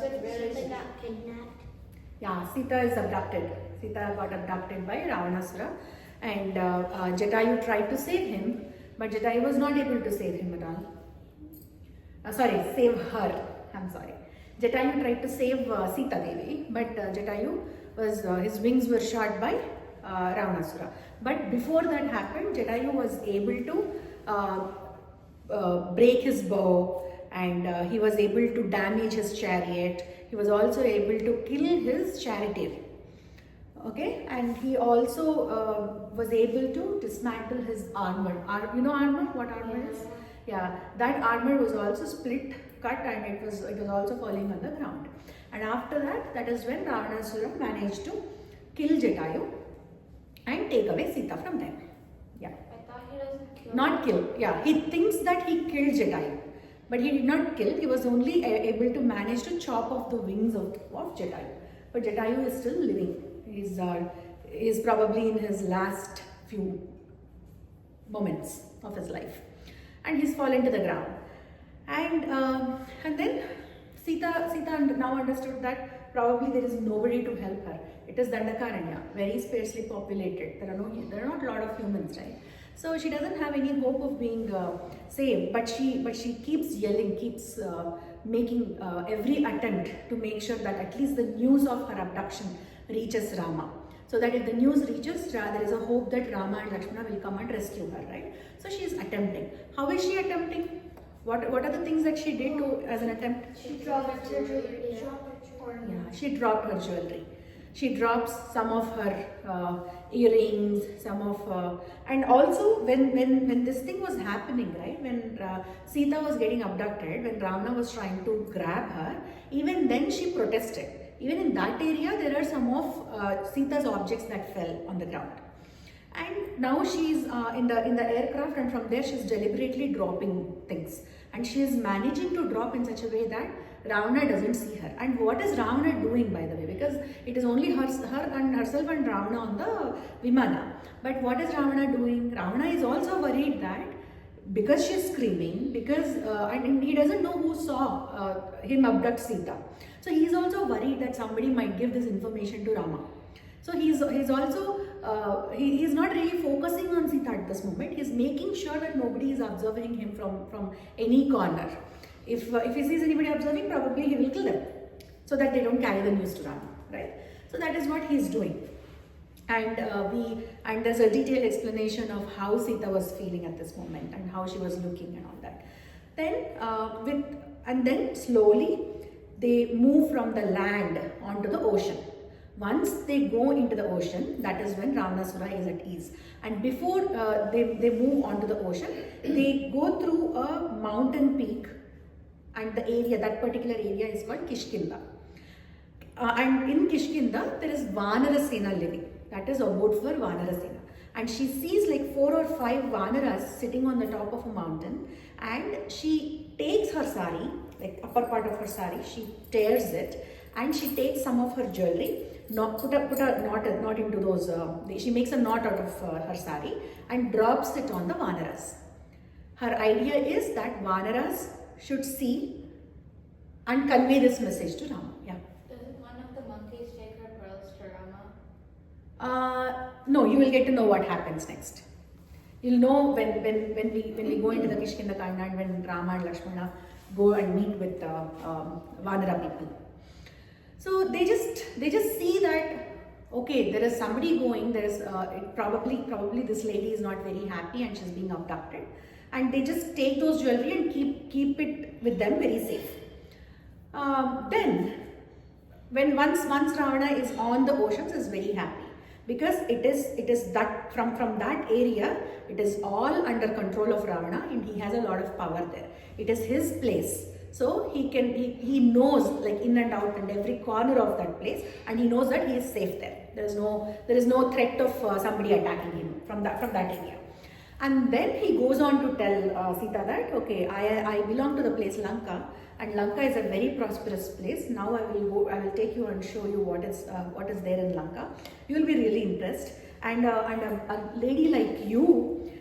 Seetha got kidnapped. Yeah, Seetha is abducted. Seetha got abducted by Ravanasura, and Jatayu tried to save him, but Jatayu was not able to save him at all. Save her. I'm sorry. Jatayu tried to save Seetha Devi, but Jatayu was his wings were shot by Ravanasura. But before that happened, Jatayu was able to break his bow, and he was able to damage his chariot. He was also able to kill his charioteer. Okay, and he also was able to dismantle his armor. You know armor? What armor is? Yeah, that armor was also cut, and it was also falling on the ground. And after that, that is when Ravanasura managed to kill Jatayu and take away Seetha from them. Yeah. I thought he doesn't kill. Not kill. Yeah, he thinks that he killed Jatayu, but he did not kill. He was only able to manage to chop off the wings of Jatayu. But Jatayu is still living. He's probably in his last few moments of his life, and he's fallen to the ground. And then Seetha now understood that probably there is nobody to help her. It is Dandakaranya, very sparsely populated. There are not a lot of humans, right? So she doesn't have any hope of being saved. But she keeps yelling, keeps making every attempt to make sure that at least the news of her abduction reaches Rama. So that if the news reaches, there is a hope that Rama and Lakshmana will come and rescue her, right? So she is attempting. How is she attempting? What are the things that she did as an attempt? She dropped her jewelry. Yeah, she dropped her jewelry. She drops some of her earrings, and also when this thing was happening, right? When Seetha was getting abducted, when Ravana was trying to grab her, even then she protested. Even in that area, there are some of Seetha's objects that fell on the ground. And now she's in the aircraft, and from there she's deliberately dropping things. And she is managing to drop in such a way that Ravana doesn't see her. And what is Ravana doing, by the way? Because it is only herself and Ravana on the Vimana. But what is Ravana doing? Ravana is also worried that because she's screaming, and he doesn't know who saw him abduct Seetha. So he's also worried that somebody might give this information to Rama. So he's also he's not really focusing on Seetha at this moment. He's making sure that nobody is observing him from any corner. If he sees anybody observing, probably he will kill them, so that they don't carry the news to Rama, right? So that is what he's doing. And there's a detailed explanation of how Seetha was feeling at this moment and how she was looking and all that. Then slowly they move from the land onto the ocean. Once they go into the ocean, that is when Ravanasura is at ease. And before they move onto the ocean, they go through a mountain peak, and that particular area is called Kishkinda. And in Kishkinda, there is Vanarasena living. That is abode for Vanarasena. And she sees like 4 or 5 Vanaras sitting on the top of a mountain, and she takes her sari, like upper part of her sari, she tears it, and she takes some of her jewelry, put a knot into those, she makes a knot out of her sari and drops it on the Vanaras. Her idea is that Vanaras should see and convey this message to Rama. Yeah. Doesn't one of the monkeys take her pearls to Rama? No, you will get to know what happens next. You'll know when we go into the Kishkinda Kanda, and when Rama and Lakshmana go and meet with Vanara people. So they just see that, okay, there is somebody going. There is probably this lady is not very happy and she's being abducted, and they just take those jewelry and keep it with them very safe. Then when once Ravana is on the oceans, is very happy, because it is that from that area, it is all under control of Ravana, and he has a lot of power there. It is his place. So he knows like in and out and every corner of that place, and he knows that he is safe there. There is no threat of somebody attacking him from that area. And then he goes on to tell Seetha that, okay, I belong to the place Lanka, and Lanka is a very prosperous place. Now I will take you and show you what is there in Lanka. You will be really impressed. And a lady like you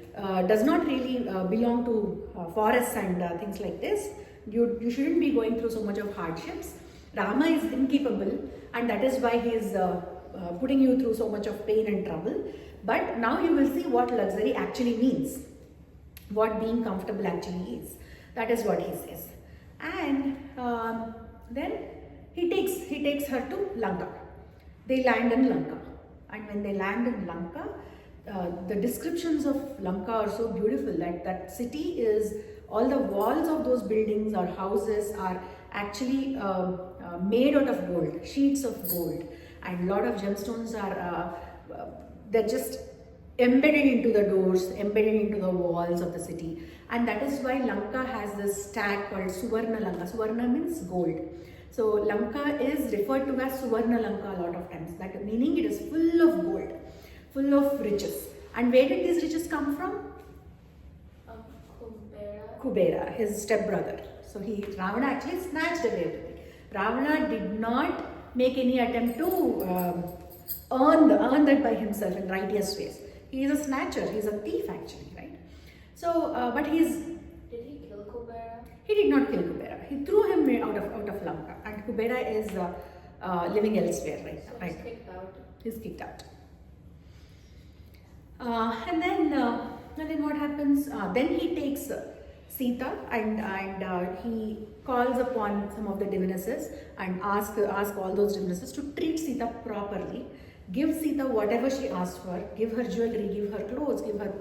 does not really belong to forests and things like this. You shouldn't be going through so much of hardships. Rama is incapable, and that is why he is putting you through so much of pain and trouble. But now you will see what luxury actually means, what being comfortable actually is. That is what he says. And then he takes her to Lanka. They land in Lanka, and when they land in Lanka, the descriptions of Lanka are so beautiful. That city is, all the walls of those buildings or houses are actually made out of gold, sheets of gold, and a lot of gemstones are they're just embedded into the doors, embedded into the walls of the city. And that is why Lanka has this tag called Suvarna Lanka. Suvarna means gold. So Lanka is referred to as Suvarna Lanka a lot of times. That meaning it is full of gold, full of riches. And where did these riches come from? Kubera, his stepbrother. So Ravana actually snatched away everything. Ravana did not make any attempt to earn that by himself in righteous ways. He is a snatcher, he is a thief actually, right? So, but he is... Did he kill Kubera? He did not kill Kubera. He threw him out of Lanka, and Kubera is living elsewhere right now. So Right? he's kicked out. He's kicked out. And then what happens? Then he takes Seetha and he calls upon some of the divinesses and ask all those divinesses to treat Seetha properly, give Seetha whatever she asked for, give her jewelry, give her clothes, give her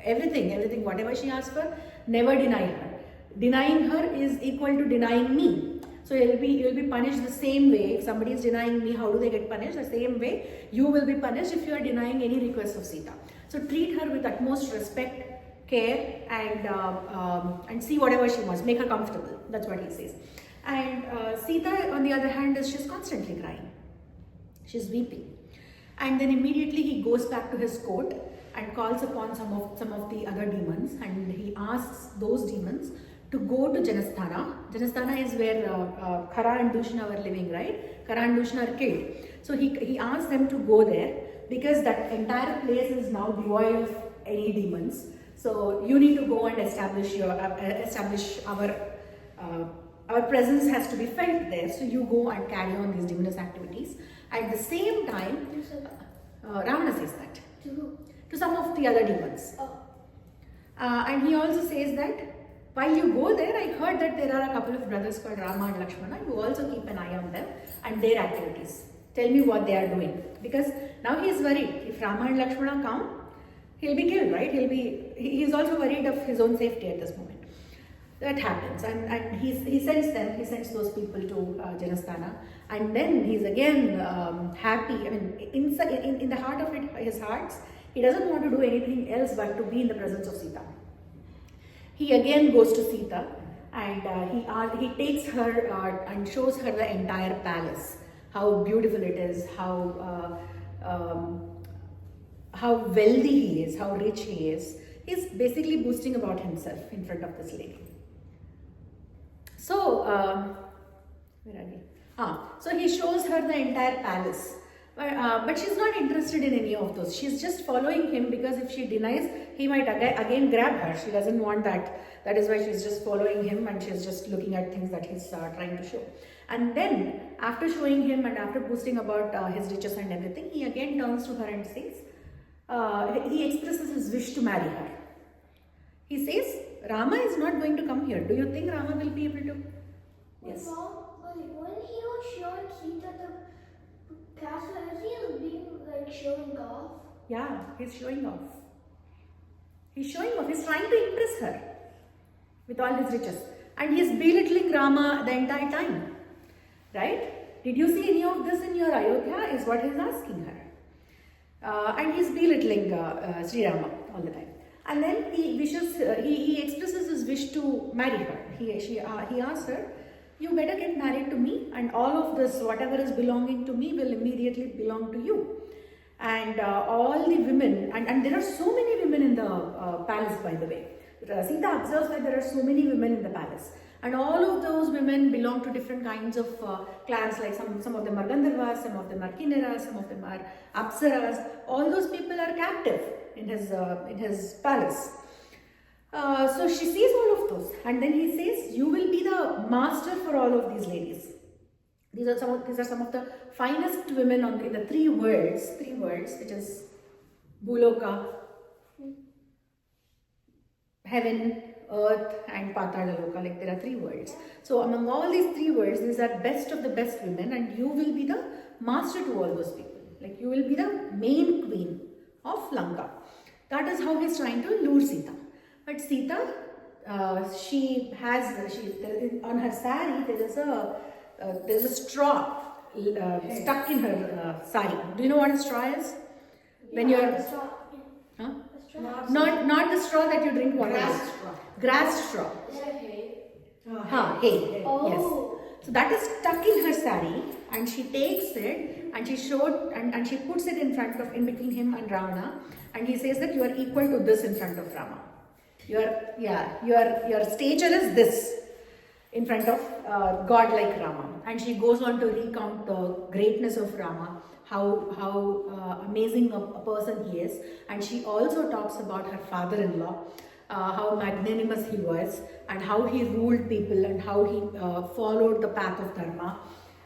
everything, whatever she asked for, never deny her. Denying her is equal to denying me. So you'll be punished the same way. If somebody is denying me, how do they get punished? The same way you will be punished if you are denying any request of Seetha. So treat her with utmost respect, care, and see whatever she wants. Make her comfortable. That's what he says. And Seetha, on the other hand, she's constantly crying. She's weeping. And then immediately he goes back to his court and calls upon some of the other demons, and he asks those demons to go to Janasthana. Janasthana is where Khara and Dushna were living, right? Khara and Dushna are killed. So he asks them to go there because that entire place is now devoid of any demons. So you need to go and establish our presence has to be felt there. So you go and carry on these divinous activities. At the same time, Ravana says that To who? to some of the other demons. Oh. And he also says that while you go there, I heard that there are a couple of brothers called Rama and Lakshmana. You also keep an eye on them and their activities. Tell me what they are doing. Because now he is worried. If Rama and Lakshmana come, he'll be killed, right? He is also worried of his own safety at this moment. That happens, and he sends those people to Janasthana, and then he's again happy. I mean, in the heart of his hearts, he doesn't want to do anything else but to be in the presence of Seetha. He again goes to Seetha, and he takes her and shows her the entire palace, how beautiful it is, how wealthy he is, how rich he is. He's basically boasting about himself in front of this lady. So, where are we? So he shows her the entire palace, but she's not interested in any of those. She's just following him because if she denies, he might again grab her. She doesn't want that. That is why she's just following him and she's just looking at things that he's trying to show. And then, after showing him and after boasting about his riches and everything, he again turns to her and says, he expresses his wish to marry her. He says, Rama is not going to come here. Do you think Rama will be able to? Yes. When he was showing Seetha the castle, is he being like showing off? Yeah, he's showing off. He's showing off. He's trying to impress her with all his riches. And he's belittling Rama the entire time. Right? Did you see any of this in your Ayodhya? Is what he's asking her. And he's belittling Sri Rama all the time. And then he expresses his wish to marry her. He asks her, you better get married to me, and all of this, whatever is belonging to me, will immediately belong to you. And all the women, and there are so many women in the palace, by the way. Seetha observes that there are so many women in the palace. And all of those women belong to different kinds of clans, like some of them are Gandharvas, some of them are Kinnaras, some of them are Apsaras. All those people are captive in his palace. So she sees all of those, and then he says, you will be the master for all of these ladies. These are some of the finest women in the three worlds, which is Bhuloka, heaven, earth, and Patala Loka. Like there are three worlds. So among all these three worlds, these are best of the best women, and you will be the master to all those people. Like you will be the main queen of Lanka. That is how he's trying to lure Seetha. But Seetha, on her sari there's a straw stuck in her sari. Do you know what a straw is? When you're huh? Not the straw that you drink water with. Grass straw. Hay. Oh. Yes. So that is stuck in her sari, and she takes it and she puts it in between him and Ravana, and he says that you are equal to this in front of Rama. Your stature is this in front of God like Rama. And she goes on to recount the greatness of Rama, how amazing a person he is. And she also talks about her father-in-law, how magnanimous he was, and how he ruled people, and how he followed the path of Dharma.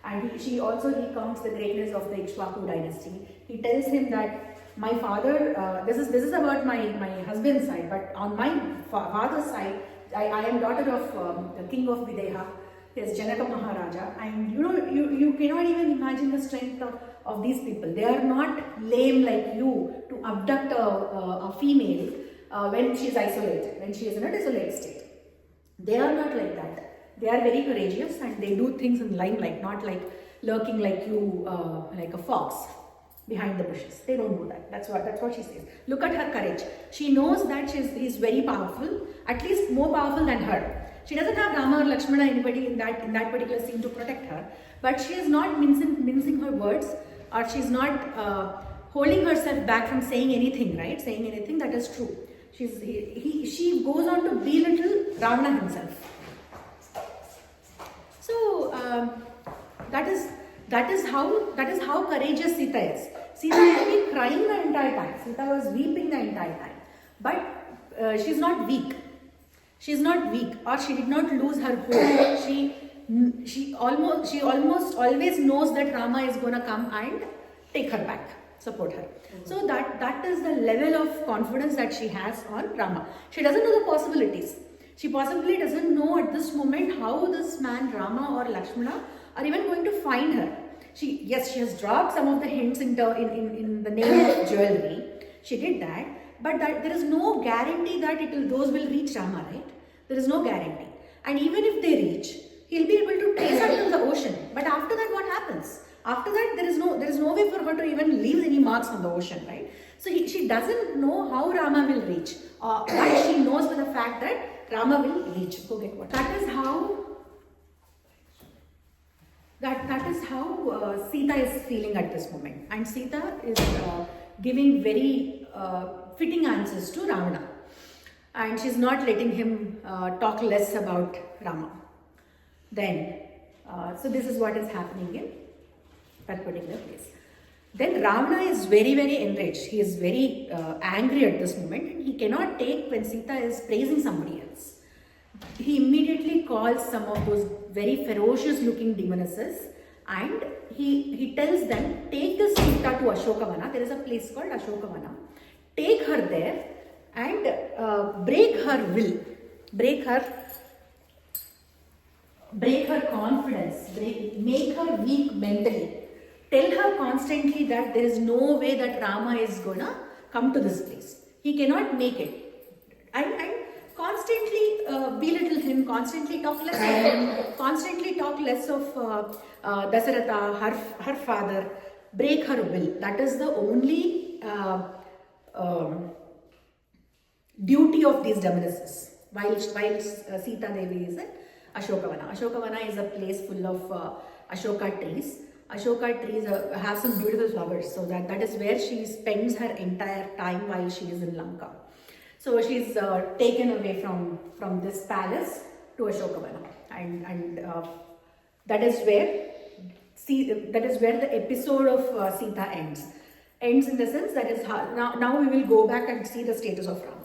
And she also recounts the greatness of the Ikshvaku dynasty. He tells him that my father, this is about my husband's side, but on my father's side, I am daughter of the king of Videha, yes, Janaka Maharaja, and you cannot even imagine the strength of these people. They are not lame like you to abduct a female when she is isolated, when she is in a desolate state. They are not like that. They are very courageous, and they do things in limelight, not like lurking like you, like a fox behind the bushes. They don't do that. That's what she says. Look at her courage. She knows that he's very powerful, at least more powerful than her. She doesn't have Rama or Lakshmana, anybody in that particular scene to protect her, but she is not mincing her words, or she's not holding herself back from saying anything, right? Saying anything that is true. She goes on to belittle Ravana himself. So that is how courageous Seetha is. Seetha has been crying the entire time. Seetha was weeping the entire time. But she's not weak. She's not weak, or she did not lose her hope. She almost always knows that Rama is going to come and take her back, support her. So that is the level of confidence that she has on Rama. She doesn't know the possibilities. She possibly doesn't know at this moment how this man Rama or Lakshmana are even going to find her. She has dropped some of the hints in the name of jewelry. She did that, but there is no guarantee that those will reach Rama, right? There is no guarantee. And even if they reach, he'll be able to trace her to the ocean. But after that, what happens? After that, there is no way for her to even leave any marks on the ocean, right? So she doesn't know how Rama will reach, but she knows for the fact that Rama will reach. Go get what? That is how Seetha is feeling at this moment, and Seetha is giving very fitting answers to Ravana, and she's not letting him talk less about Rama. Then, so this is what is happening in that particular place. Then Ravana is very, very enraged. He is very angry at this moment, and he cannot take when Seetha is praising somebody else. He immediately calls some of those very ferocious looking demonesses, and he tells them, take this Seetha to Ashoka Vana. There is a place called Ashoka Vana. Take her there and break her will, break her confidence, make her weak mentally. Tell her constantly that there is no way that Rama is gonna come to this place. He cannot make it. And constantly belittle him, constantly talk less of him, constantly talk less of Dasaratha, her father, break her will. That is the only duty of these demonesses. While Seetha Devi is in Ashoka Vana. Ashoka Vana is a place full of Ashoka trees. Ashoka trees have some beautiful flowers, so that is where she spends her entire time while she is in Lanka. So she's taken away from this palace to Ashoka Vana, and that is where the episode of Seetha ends. Ends in the sense that is how, now we will go back and see the status of Rama.